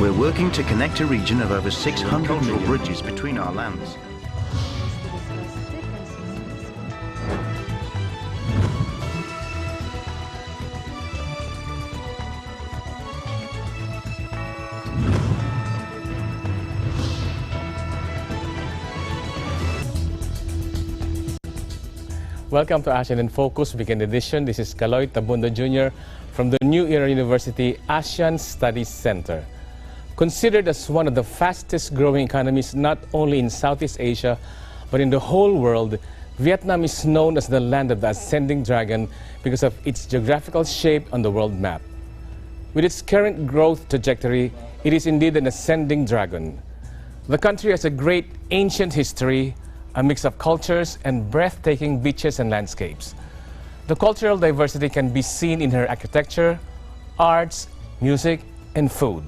We're working to connect a region of over 600 million bridges between our lands. Welcome to ASEAN in Focus Weekend Edition. This is Kaloy Tabunda Jr. from the New Era University ASEAN Studies Center. Considered as one of the fastest growing economies not only in Southeast Asia but in the whole world, Vietnam is known as the land of the ascending dragon because of its geographical shape on the world map. With its current growth trajectory, it is indeed an ascending dragon. The country has a great ancient history, a mix of cultures and breathtaking beaches and landscapes. The cultural diversity can be seen in her architecture, arts, music, and food.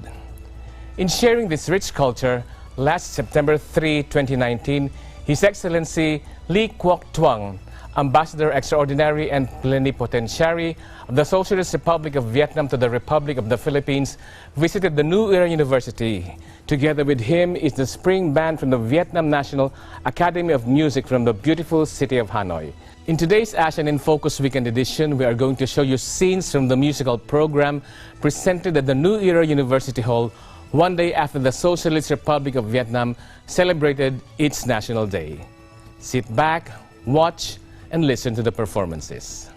In sharing this rich culture, last September 3, 2019, His Excellency Lee Quoc Tuong, Ambassador Extraordinary and Plenipotentiary of the Socialist Republic of Vietnam to the Republic of the Philippines, visited the New Era University. Together with him is the Spring Band from the Vietnam National Academy of Music from the beautiful city of Hanoi. In today's ASEAN in Focus Weekend Edition, we are going to show you scenes from the musical program presented at the New Era University Hall one day after the Socialist Republic of Vietnam celebrated its National Day. Sit back, watch, and listen to the performances.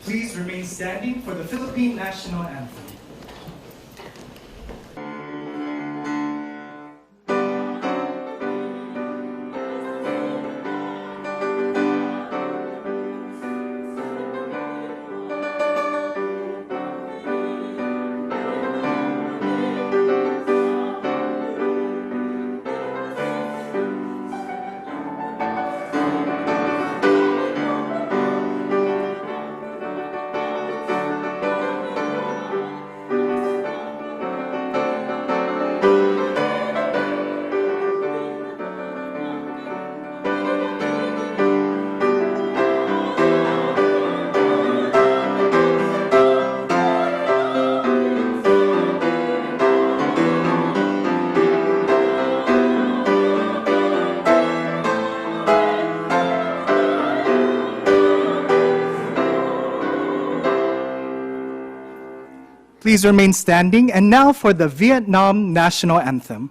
Please remain standing for the Philippine National Anthem. Please remain standing, and now for the Vietnam National Anthem.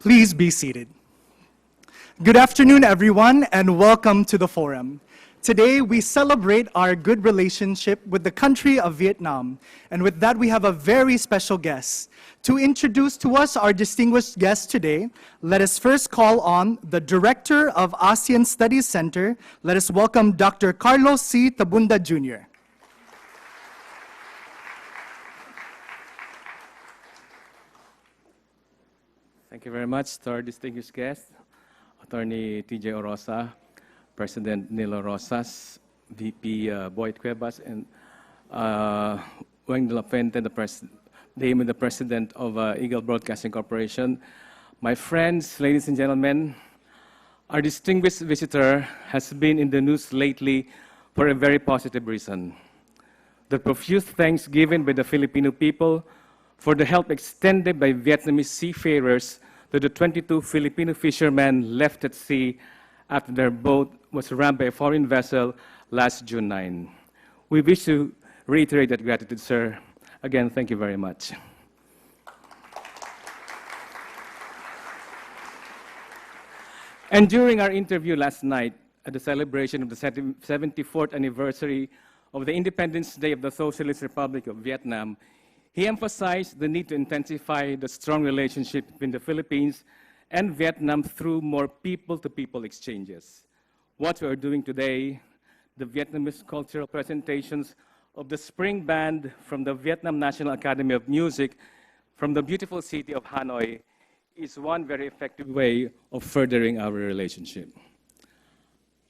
Please be seated. Good afternoon, everyone, and welcome to the forum. Today, we celebrate our good relationship with the country of Vietnam. And with that, we have a very special guest. To introduce to us our distinguished guest today, let us first call on the Director of ASEAN Studies Center. Let us welcome Dr. Carlos C. Tabunda Jr. Thank you very much to our distinguished guest, Attorney T.J. Orosa, President Nilo Rosas, VP Boyd Cuevas, and Weng de la Fuente, the President of Eagle Broadcasting Corporation. My friends, ladies and gentlemen, our distinguished visitor has been in the news lately for a very positive reason. The profuse thanks given by the Filipino people for the help extended by Vietnamese seafarers to the 22 Filipino fishermen left at sea after their boat was rammed by a foreign vessel last June 9. We wish to reiterate that gratitude, sir. Again, thank you very much. And during our interview last night at the celebration of the 74th anniversary of the Independence Day of the Socialist Republic of Vietnam, he emphasized the need to intensify the strong relationship between the Philippines and Vietnam through more people-to-people exchanges. What we are doing today, the Vietnamese cultural presentations of the Spring Band from the Vietnam National Academy of Music from the beautiful city of Hanoi, is one very effective way of furthering our relationship.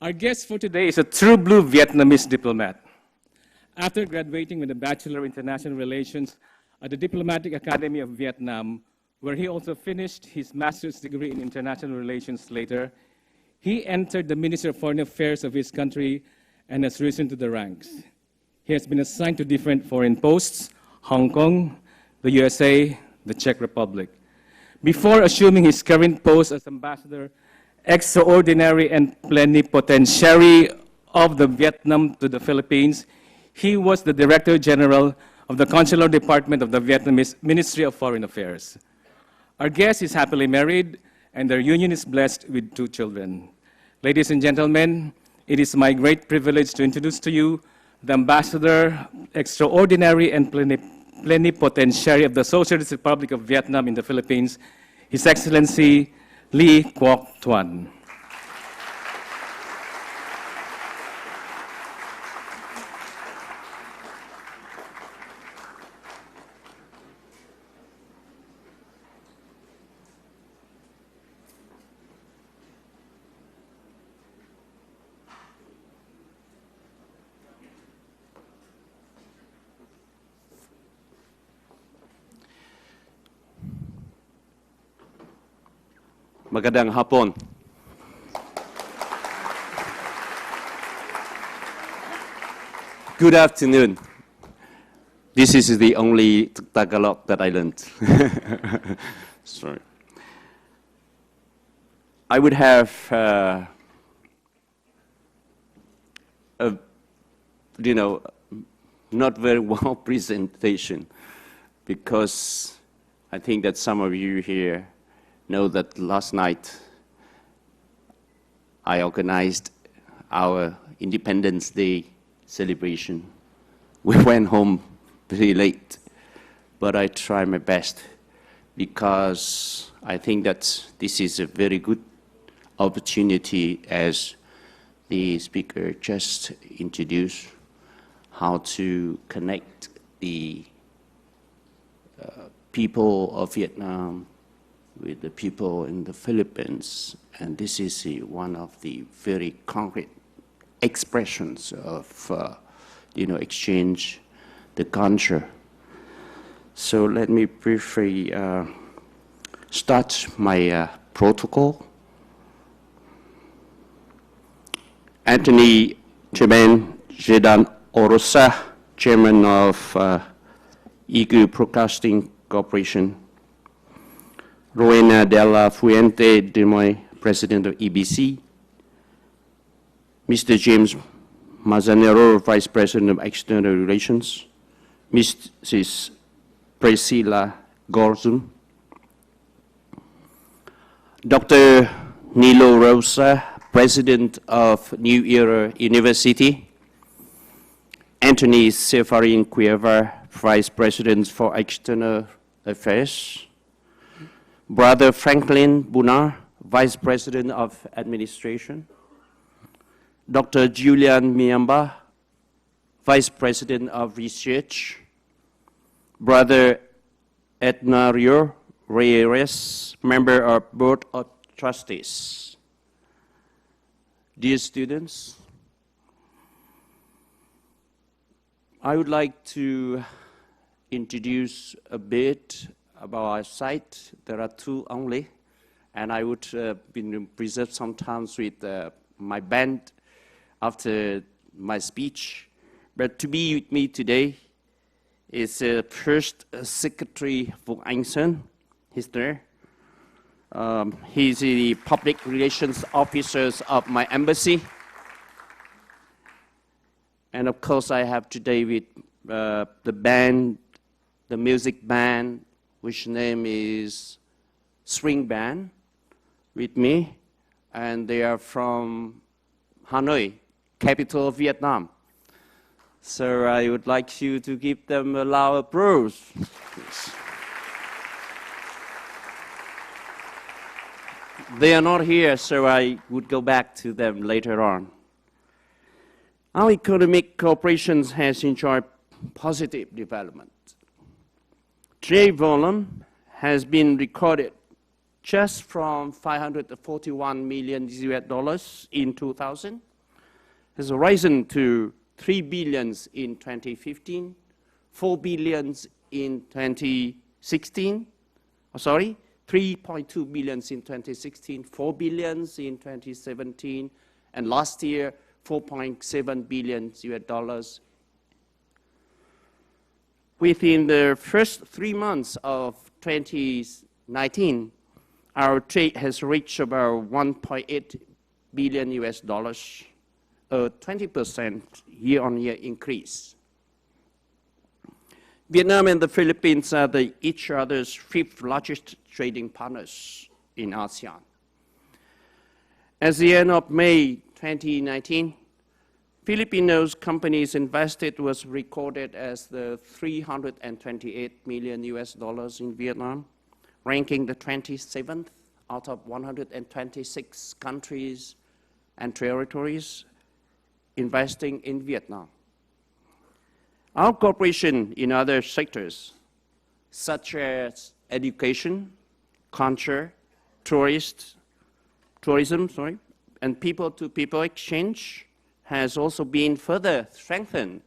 Our guest for today is a true blue Vietnamese diplomat. After graduating with a Bachelor of International Relations at the Diplomatic Academy of Vietnam, where he also finished his master's degree in international relations later, he entered the Ministry of Foreign Affairs of his country and has risen to the ranks. He has been assigned to different foreign posts: Hong Kong, the USA, the Czech Republic. Before assuming his current post as Ambassador Extraordinary and Plenipotentiary of the Vietnam to the Philippines, he was the Director General of the Consular Department of the Vietnamese Ministry of Foreign Affairs. Our guest is happily married, and their union is blessed with 2 children. Ladies and gentlemen, it is my great privilege to introduce to you the Ambassador Extraordinary and Plenipotentiary of the Socialist Republic of Vietnam in the Philippines, His Excellency Lee Quoc Tuan. Magandang hapon. Good afternoon. This is the only Tagalog that I learned. Sorry. I would have not very well presentation, because I think that some of you here know that last night I organized our Independence Day celebration. We went home pretty late, but I tried my best, because I think that this is a very good opportunity, as the speaker just introduced, how to connect the people of Vietnam with the people in the Philippines. And this is one of the very concrete expressions of, exchange the culture. So let me briefly start my protocol. Anthony Jermaine Jedan Orosa, Chairman of Eagle Broadcasting Corporation. Rowena de la Fuente de Moy, President of EBC. Mr. James Mazanero, Vice President of External Relations. Mrs. Priscilla Gorzun. Dr. Nilo Rosa, President of New Era University. Anthony Sefarin Cueva, Vice President for External Affairs. Brother Franklin Bunar, Vice President of Administration. Dr. Julian Miamba, Vice President of Research. Brother Ednario Reyes, Member of Board of Trustees. Dear students, I would like to introduce a bit about our site. There are two only, and I would preserve some time with my band after my speech. But to be with me today is First Secretary Vũ Anh Sơn. He's there. He's the public relations officers of my embassy. And of course, I have today with the band, the music band, which name is Swing Band, with me. And they are from Hanoi, capital of Vietnam. So I would like you to give them a loud applause. They are not here, so I would go back to them later on. Our economic cooperation has enjoyed positive development. Trade volume has been recorded just from $541 million in 2000, has risen to $3 billion in 2015, $4 billion in 2016, 3.2 billion in 2016, 4 billion in 2017, and last year, $4.7 billion. Within the first 3 months of 2019, our trade has reached about $1.8 billion, a 20% year-on-year increase. Vietnam and the Philippines are each other's fifth largest trading partners in ASEAN. At the end of May 2019, Filipino companies invested was recorded as the $328 million in Vietnam, ranking the 27th out of 126 countries and territories investing in Vietnam. Our cooperation in other sectors, such as education, culture, tourism, and people-to-people exchange, has also been further strengthened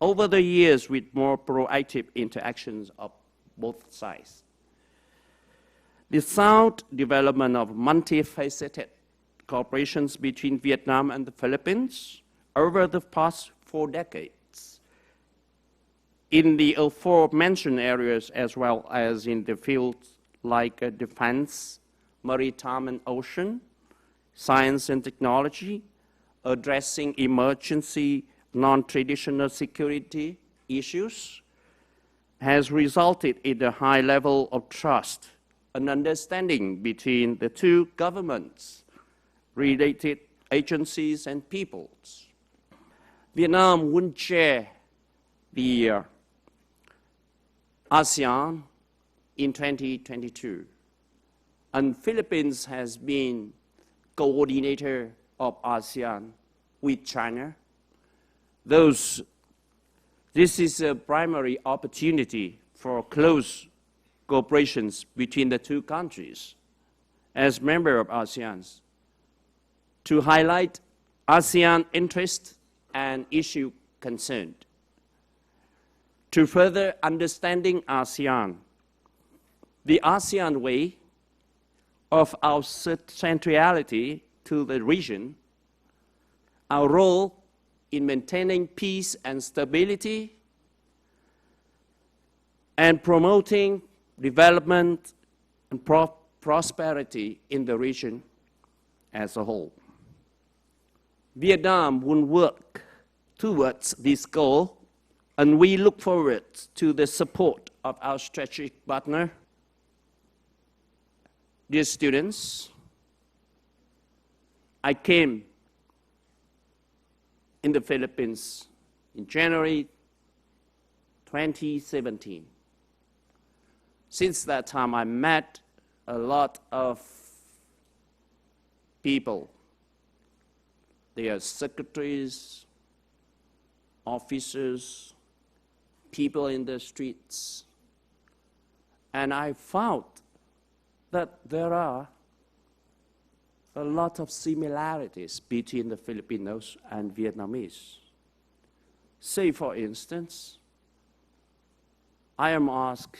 over the years with more proactive interactions of both sides. The sound development of multifaceted cooperations between Vietnam and the Philippines over the past 4 decades in the aforementioned areas, as well as in the fields like defense, maritime and ocean, science and technology, addressing emergency, non-traditional security issues, has resulted in a high level of trust and understanding between the two governments, related agencies and peoples. Vietnam wouldn't share the ASEAN in 2022, and Philippines has been coordinator of ASEAN with China. This is a primary opportunity for close cooperations between the two countries as member of ASEAN to highlight ASEAN interests and issue concerned. To further understanding ASEAN, the ASEAN way of our centrality to the region, our role in maintaining peace and stability, and promoting development and prosperity in the region as a whole. Vietnam will work towards this goal, and we look forward to the support of our strategic partner. Dear students, I came in the Philippines in January 2017. Since that time, I met a lot of people. They are secretaries, officers, people in the streets. And I found that there are a lot of similarities between the Filipinos and Vietnamese. Say, for instance, I am asked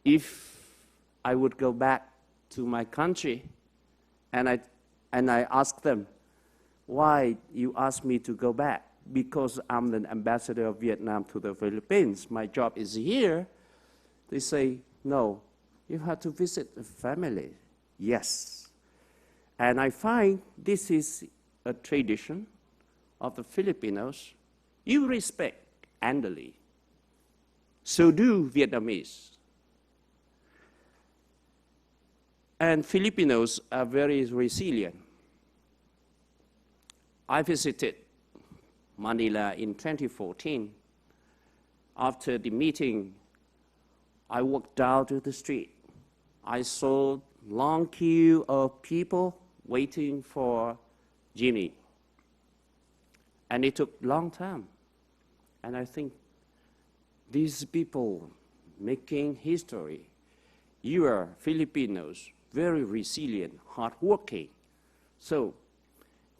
if I would go back to my country, and I ask them, why you ask me to go back? Because I'm the ambassador of Vietnam to the Philippines. My job is here. They say, no, you have to visit the family. Yes. And I find this is a tradition of the Filipinos. You respect elderly. So do Vietnamese. And Filipinos are very resilient. I visited Manila in 2014. After the meeting, I walked down to the street. I saw long queue of people waiting for Jimmy. And it took a long time. And I think these people making history, you are Filipinos, very resilient, hardworking. So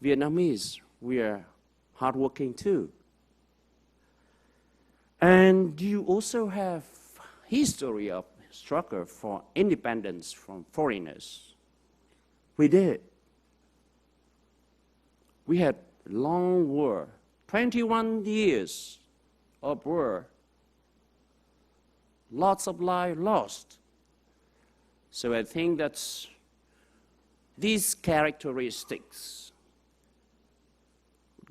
Vietnamese, we are hardworking too. And you also have history of struggle for independence from foreigners. We did. We had long war, 21 years of war, lots of lives lost. So I think that's these characteristics,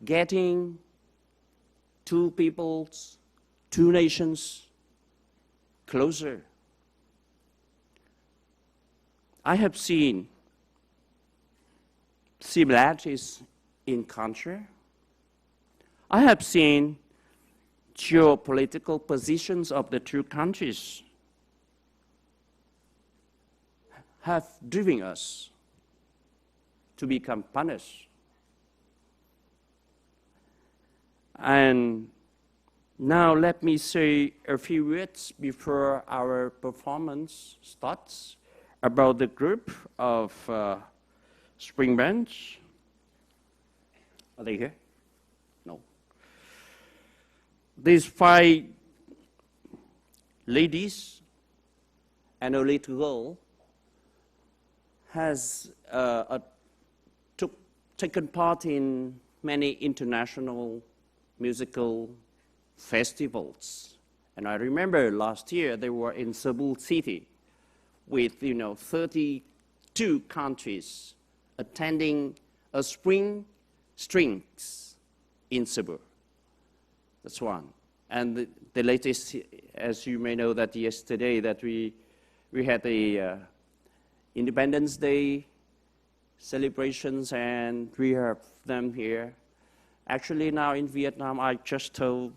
getting two peoples, two nations closer. I have seen similarities in culture. I have seen geopolitical positions of the two countries have driven us to become partners. And now let me say a few words before our performance starts about the group of Spring Branch. Are they here? No. These 5 ladies and a little girl has taken part in many international musical festivals. And I remember last year they were in Cebu City with 32 countries attending a spring strings in Cebu. That's one. And the latest, as you may know, that yesterday that we had the Independence Day celebrations, and we have them here. Actually, now in Vietnam, I just told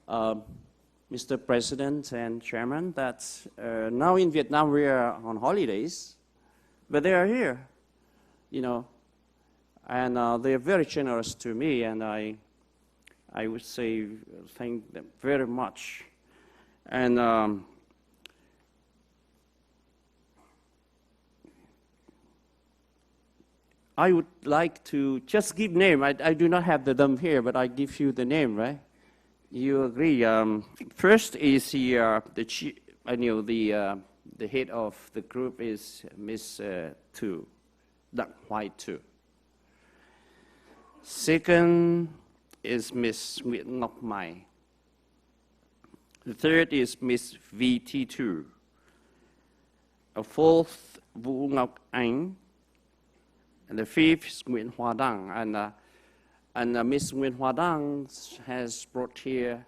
Mr. President and Chairman that now in Vietnam we are on holidays, but they are here, and they are very generous to me, and I would say thank them very much. And I would like to just give name. I do not have them here, but I give you the name, right? You agree? First is the head of the group is Miss Tu, Đặng Hoài Tu. Second is Miss Nguyễn Ngọc Mai. The third is Miss V.T. Tu. A fourth, Vũ Ngọc Anh. And the fifth is Nguyễn Hoa Đăng. And Miss Nguyễn Hoa Đăng has brought here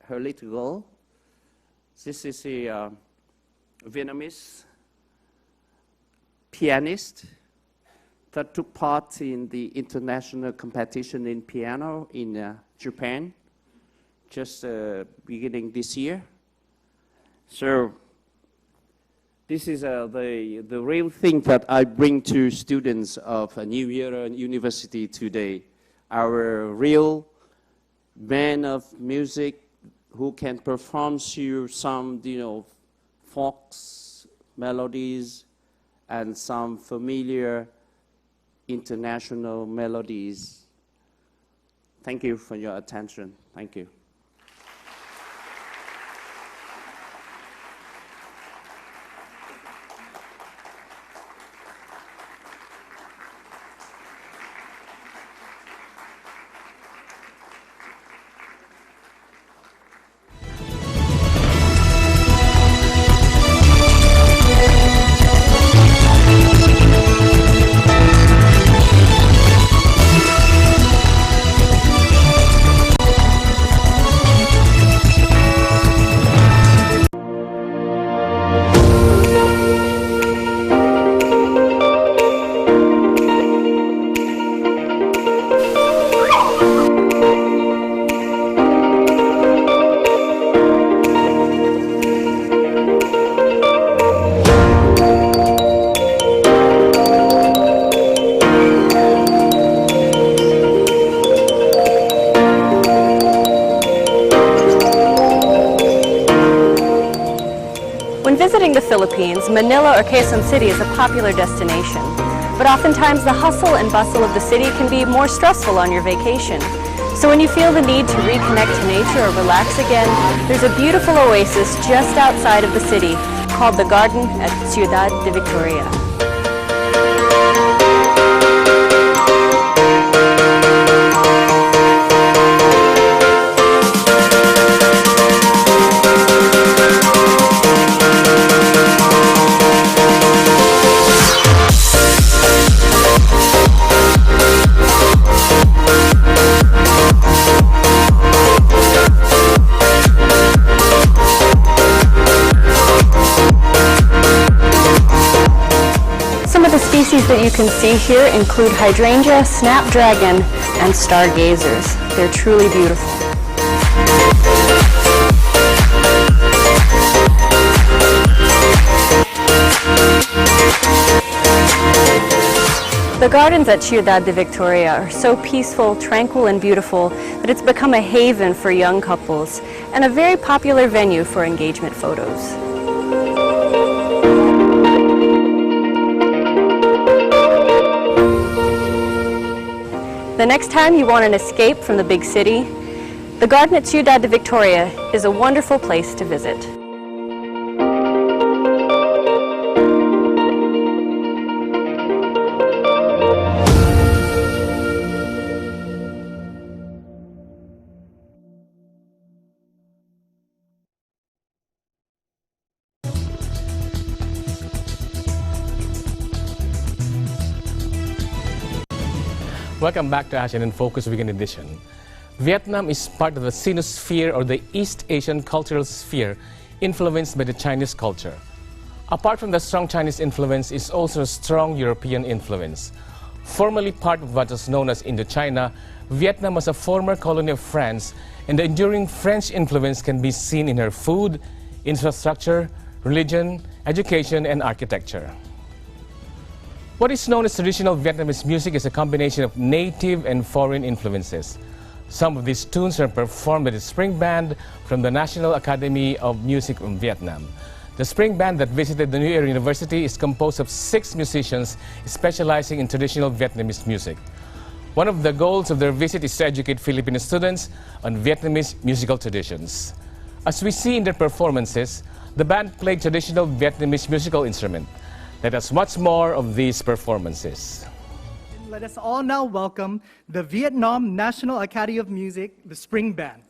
her little girl. This is a Vietnamese pianist that took part in the international competition in piano in Japan, just beginning this year. So this is the real thing that I bring to students of New Era University today. Our real man of music who can perform you some, folk melodies and some familiar international melodies Thank you for your attention. Thank you. When visiting the Philippines, Manila or Quezon City is a popular destination. But oftentimes the hustle and bustle of the city can be more stressful on your vacation. So when you feel the need to reconnect to nature or relax again, there's a beautiful oasis just outside of the city called the Garden at Ciudad de Victoria. Some of the species that you can see here include hydrangea, snapdragon, and stargazers. They're truly beautiful. The gardens at Ciudad de Victoria are so peaceful, tranquil, and beautiful that it's become a haven for young couples and a very popular venue for engagement photos. The next time you want an escape from the big city, the garden at Ciudad de Victoria is a wonderful place to visit. Welcome back to ASEAN in Focus Weekend Edition. Vietnam is part of the Sinosphere or the East Asian cultural sphere influenced by the Chinese culture. Apart from the strong Chinese influence is also a strong European influence. Formerly part of what was known as Indochina, Vietnam was a former colony of France, and the enduring French influence can be seen in her food, infrastructure, religion, education, and architecture. What is known as traditional Vietnamese music is a combination of native and foreign influences. Some of these tunes are performed by the Spring Band from the National Academy of Music in Vietnam. The Spring Band that visited the New Era University is composed of 6 musicians specializing in traditional Vietnamese music. One of the goals of their visit is to educate Filipino students on Vietnamese musical traditions. As we see in their performances, the band played traditional Vietnamese musical instruments. Let us watch more of these performances. Let us all now welcome the Vietnam National Academy of Music, the Spring Band.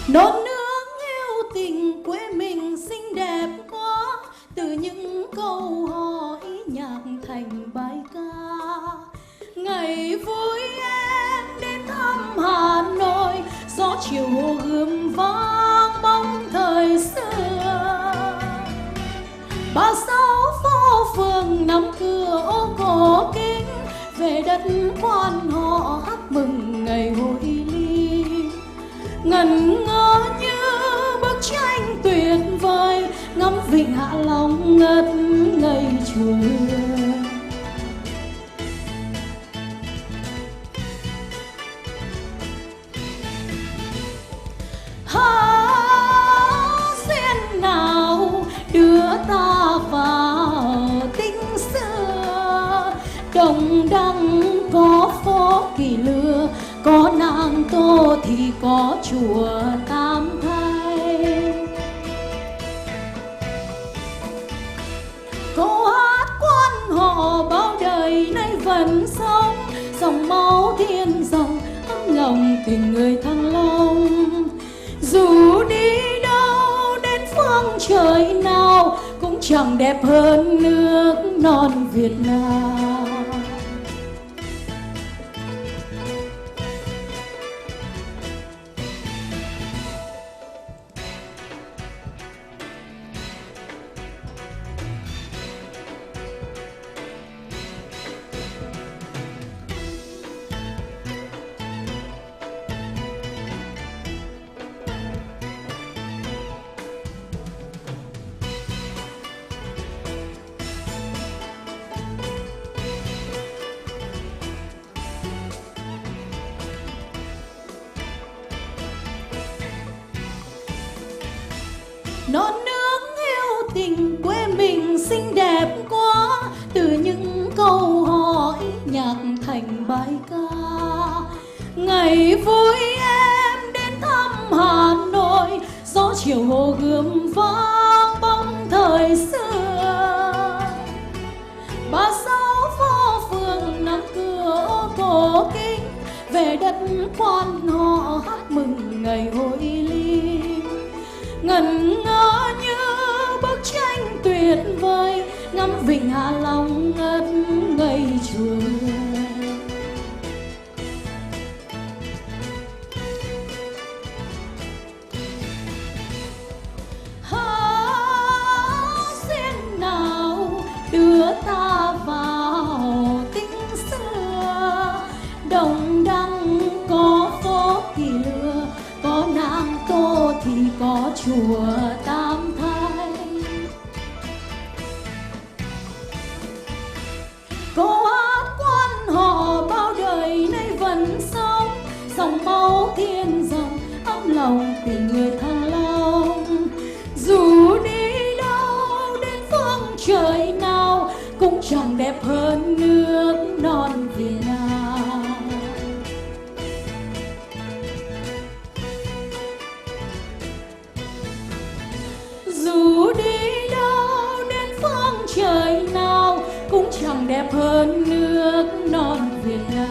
Non nương yêu tình quê mình xinh đẹp quá, từ những câu hò ý nhạc thành bài ca. Ngày vui em đến thăm Hà Nội, gió chiều hồ Gươm vang bóng thời xưa. Bà sao đất quan họ hát mừng ngày hội ly. Ngẩn ngơ như bức tranh tuyệt vời, ngắm vịnh Hạ Long ngất ngây trời. ASEAN nào đưa ta vào tinh xưa, đồng đăng có phố Kỳ Lừa, có nàng Tô thì có chùa Tam Thay. Câu hát quan họ bao đời nay vẫn sống, dòng máu thiên dòng ấm lòng tình người Thăng Long. Dù đi đâu đến phương trời nào cũng chẳng đẹp hơn nước non Việt Nam. Non nước yêu tình quê mình xinh đẹp quá, từ những câu hỏi nhạc thành bài ca. Ngày vui em đến thăm Hà Nội, gió chiều Hồ Gươm vang bóng thời xưa. 36 phố phường nắng cửa cổ kính, về đất quan họ hát mừng ngày hội ly. Ngẩn ngơ như bức tranh tuyệt vời, ngắm vịnh Hạ Long ngất ngây trời. ASEAN nào đưa ta vào tinh xưa, đồng đăng có phố Kỳ Lừa, có nàng Tô thì có chùa Tam Thay. Câu hát quan họ bao đời nay vẫn sống, dòng máu thiên dòng ấm lòng tình người Thăng Long. Dù đi đâu đến phương trời nào cũng chẳng đẹp hơn nước non Việt Nam. Dù đi đâu đến phương trời nào cũng chẳng đẹp hơn nước non Việt Nam.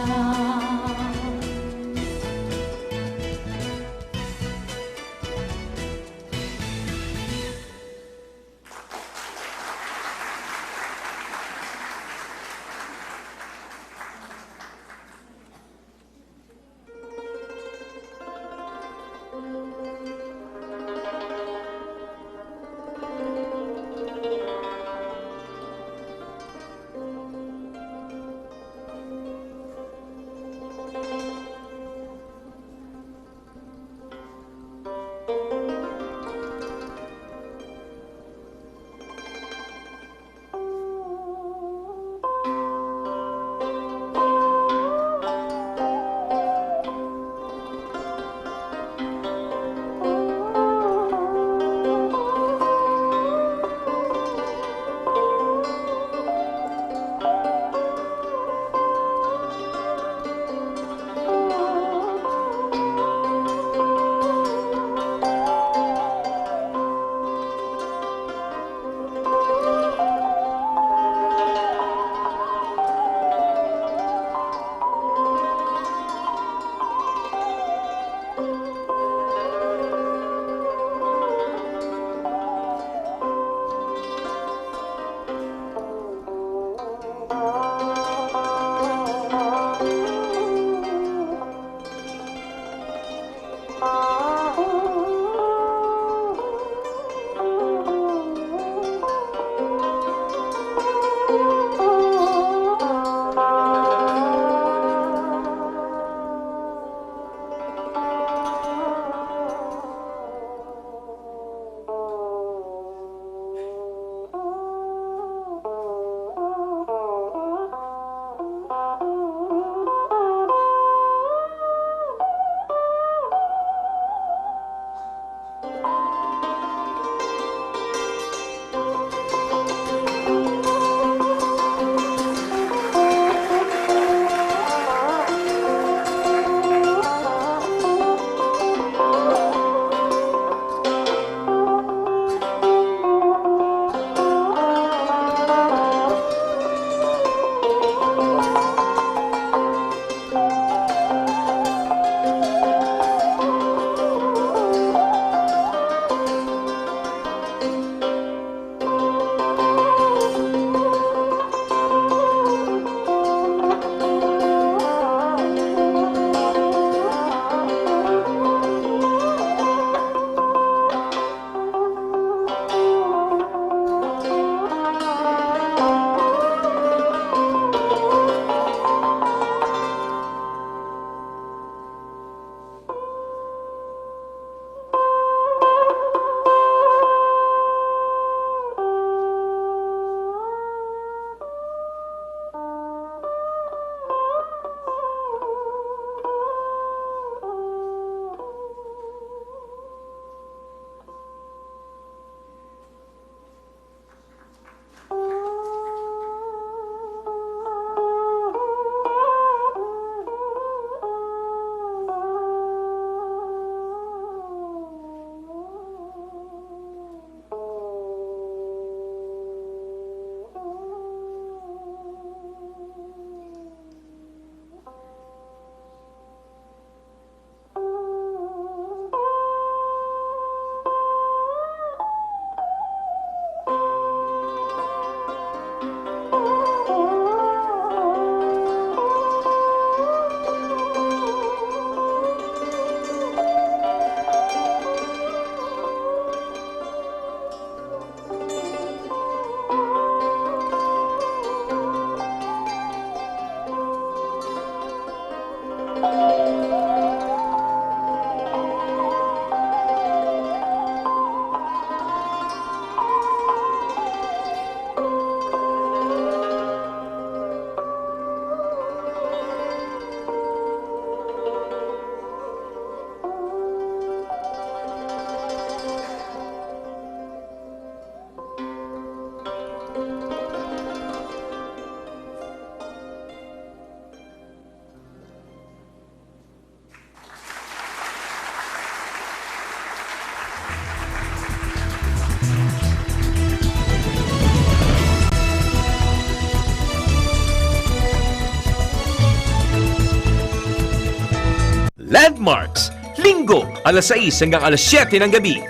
Landmarks, Linggo, alas 6 hanggang alas 7 ng gabi.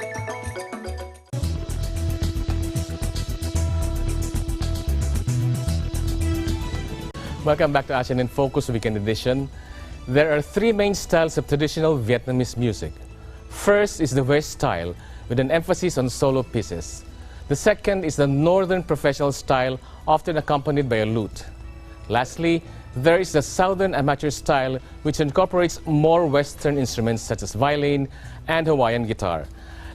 Welcome back to ASEAN in Focus Weekend Edition. There are three main styles of traditional Vietnamese music. First is the West style, with an emphasis on solo pieces. The second is the Northern professional style, often accompanied by a lute. Lastly, there is the Southern amateur style, which incorporates more Western instruments such as violin and Hawaiian guitar.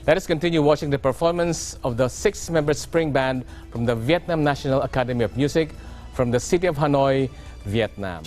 Let us continue watching the performance of the six-member spring band from the Vietnam National Academy of Music from the city of Hanoi, Vietnam.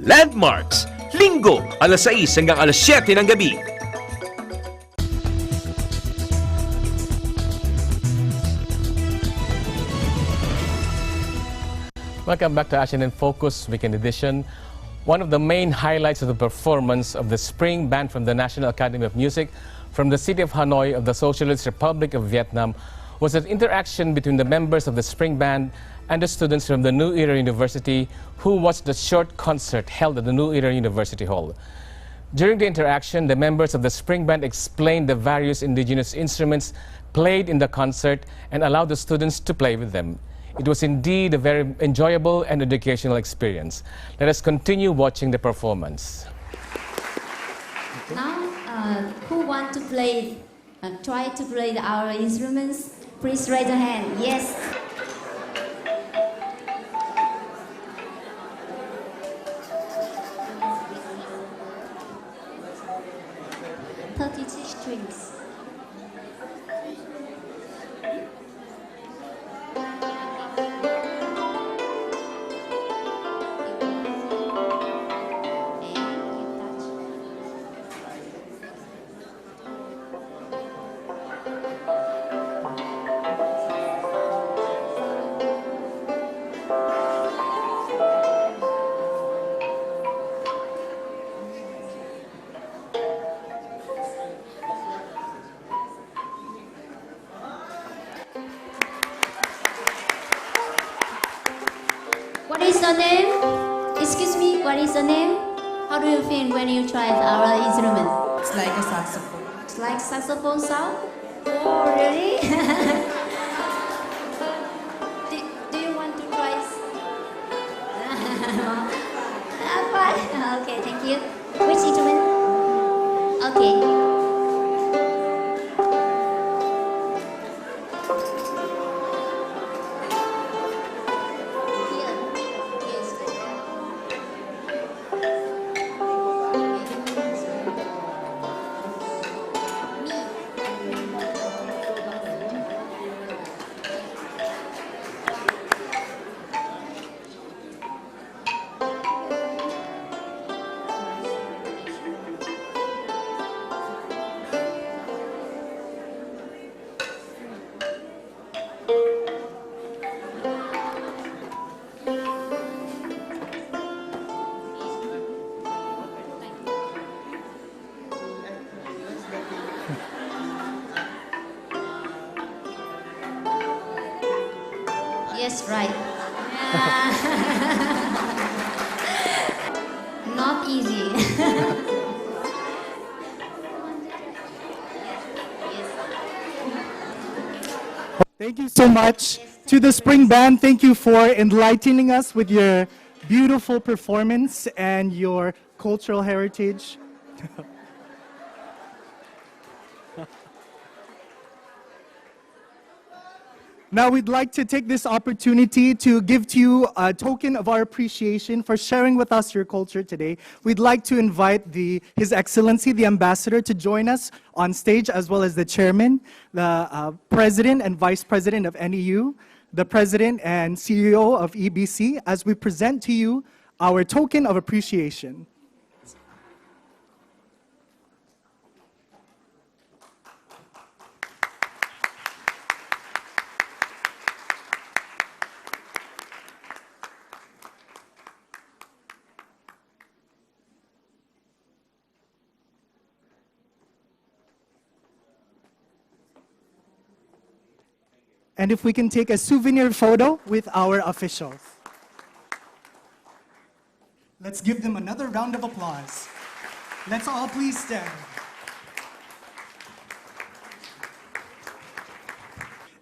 Landmarks, Linggo, alas 6 hanggang alas 7 ng gabi. Welcome back to ASEAN in Focus Weekend Edition. One of the main highlights of the performance of the Spring Band from the National Academy of Music from the city of Hanoi of the Socialist Republic of Vietnam was an interaction between the members of the Spring Band and the students from the New Era University who watched the short concert held at the New Era University Hall. During the interaction, the members of the Spring Band explained the various indigenous instruments played in the concert and allowed the students to play with them. It was indeed a very enjoyable and educational experience. Let us continue watching the performance. Now, who want to play, try to play our instruments? Please raise your hand. Yes. Strings. What is your name? Excuse me, what is your name? How do you feel when you try our instrument? It's like a saxophone. It's like saxophone sound? Oh, really? do you want to try? Fine. Okay, thank you. Which instrument? Okay. Yes, right. Not easy. Thank you so much to the Spring Band. Thank you for enlightening us with your beautiful performance and your cultural heritage. Now we'd like to take this opportunity to give to you a token of our appreciation for sharing with us your culture today. We'd like to invite His Excellency, the Ambassador, to join us on stage, as well as the Chairman, the President and Vice President of NEU, the President and CEO of EBC, as we present to you our token of appreciation. And if we can take a souvenir photo with our officials. Let's give them another round of applause. Let's all please stand.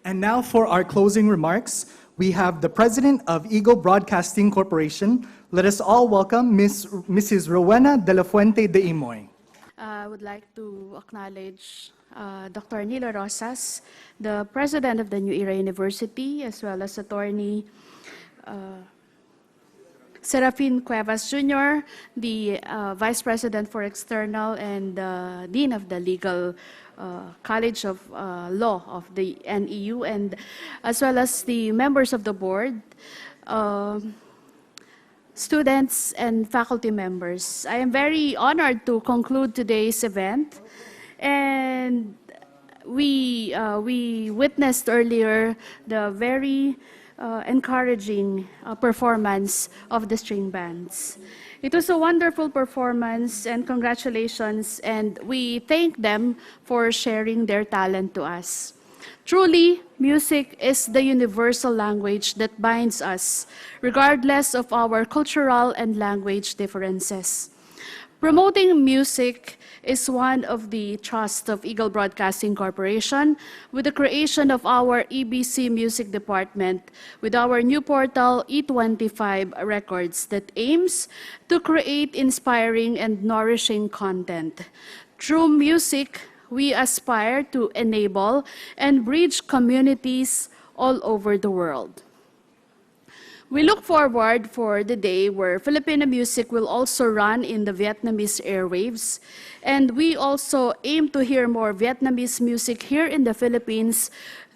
And now for our closing remarks, we have the President of Eagle Broadcasting Corporation. Let us all welcome Mrs. Rowena de la Fuente de Imoy. I would like to acknowledge Dr. Nilo Rosas, the President of the New Era University, as well as Attorney Serafin Cuevas Jr., the Vice President for External and Dean of the Legal College of Law of the NEU, and as well as the members of the board. students, and faculty members. I am very honored to conclude today's event. And we witnessed earlier the very encouraging performance of the string bands. It was a wonderful performance, and congratulations, and we thank them for sharing their talent to us. Truly, music is the universal language that binds us, regardless of our cultural and language differences. Promoting music is one of the thrusts of Eagle Broadcasting Corporation with the creation of our EBC Music Department with our new portal E25 Records that aims to create inspiring and nourishing content. Through music, we aspire to enable and bridge communities all over the world. We look forward for the day where Filipino music will also run in the Vietnamese airwaves, and we also aim to hear more Vietnamese music here in the Philippines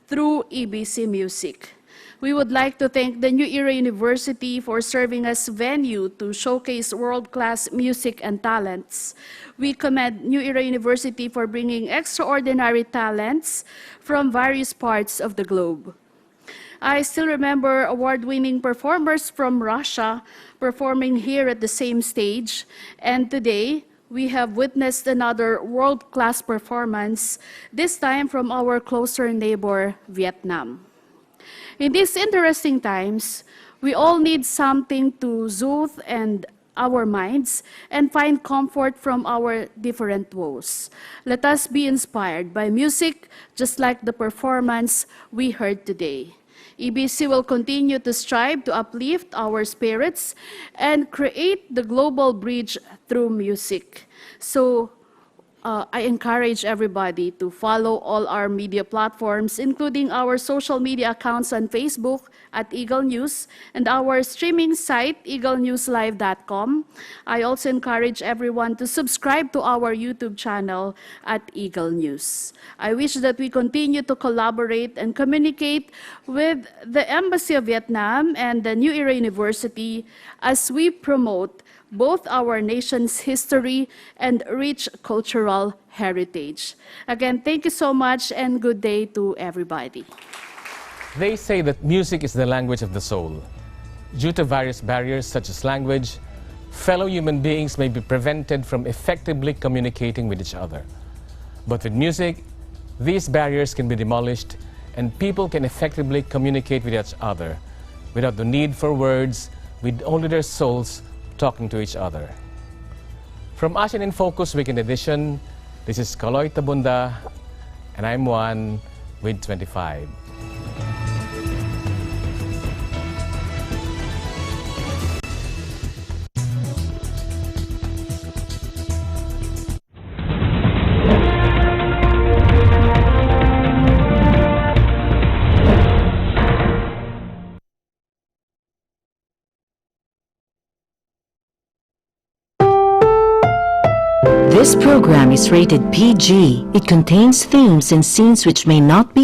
through EBC Music. We would like to thank the New Era University for serving as venue to showcase world-class music and talents. We commend New Era University for bringing extraordinary talents from various parts of the globe. I still remember award-winning performers from Russia performing here at the same stage, and today we have witnessed another world-class performance, this time from our closer neighbor, Vietnam. In these interesting times, we all need something to soothe our minds and find comfort from our different woes. Let us be inspired by music, just like the performance we heard today. EBC will continue to strive to uplift our spirits and create the global bridge through music. So I encourage everybody to follow all our media platforms, including our social media accounts on Facebook at Eagle News and our streaming site, eaglenewslive.com. I also encourage everyone to subscribe to our YouTube channel at Eagle News. I wish that we continue to collaborate and communicate with the Embassy of Vietnam and the New Era University as we promote both our nation's history and rich cultural heritage. Again, thank you so much and good day to everybody. They say that music is the language of the soul. Due to various barriers such as language, fellow human beings may be prevented from effectively communicating with each other. But with music, these barriers can be demolished and people can effectively communicate with each other without the need for words, with only their souls talking to each other. From ASEAN in Focus Weekend Edition, this is Kaloy Tabunda, and I'm one with 25. This program is rated PG. It contains themes and scenes which may not be